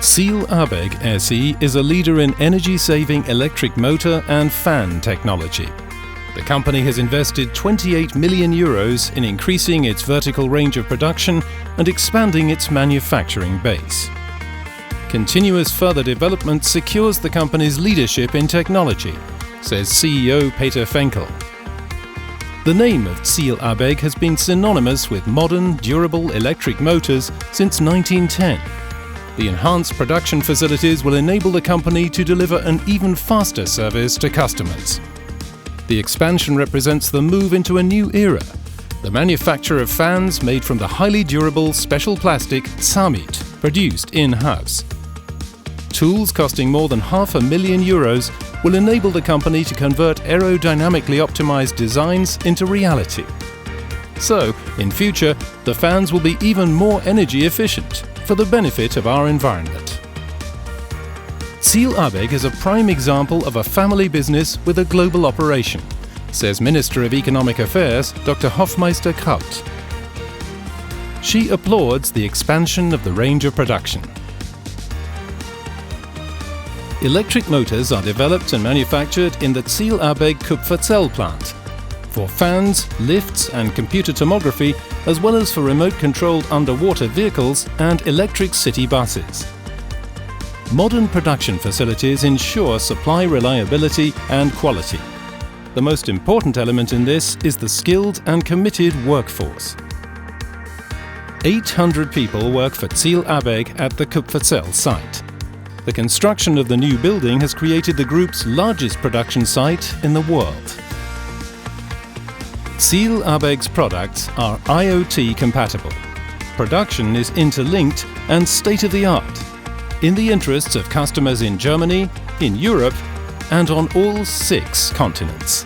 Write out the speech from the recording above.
Ziehl-Abegg SE is a leader in energy-saving electric motor and fan technology. The company has invested 28 million euros in increasing its vertical range of production and expanding its manufacturing base. Continuous further development secures the company's leadership in technology, says CEO Peter Fenkl. The name of Ziehl-Abegg has been synonymous with modern, durable electric motors since 1910. The enhanced production facilities will enable the company to deliver an even faster service to customers. The expansion represents the move into a new era, the manufacture of fans made from the highly durable special plastic Zamit, produced in-house. Tools costing more than €500,000 will enable the company to convert aerodynamically optimized designs into reality. So, in future, the fans will be even more energy efficient, for the benefit of our environment. Ziehl-Abegg is a prime example of a family business with a global operation, says Minister of Economic Affairs Dr. Hofmeister Kraut. She applauds the expansion of the range of production. Electric motors are developed and manufactured in the Ziehl-Abegg Kupferzell plant for fans, lifts and computer tomography, as well as for remote-controlled underwater vehicles and electric city buses. Modern production facilities ensure supply reliability and quality. The most important element in this is the skilled and committed workforce. 800 people work for Ziehl-Abegg at the Kupferzell site. The construction of the new building has created the group's largest production site in the world. Ziehl-Abegg's products are IoT compatible. Production is interlinked and state-of-the-art, in the interests of customers in Germany, in Europe, and on all 6 continents.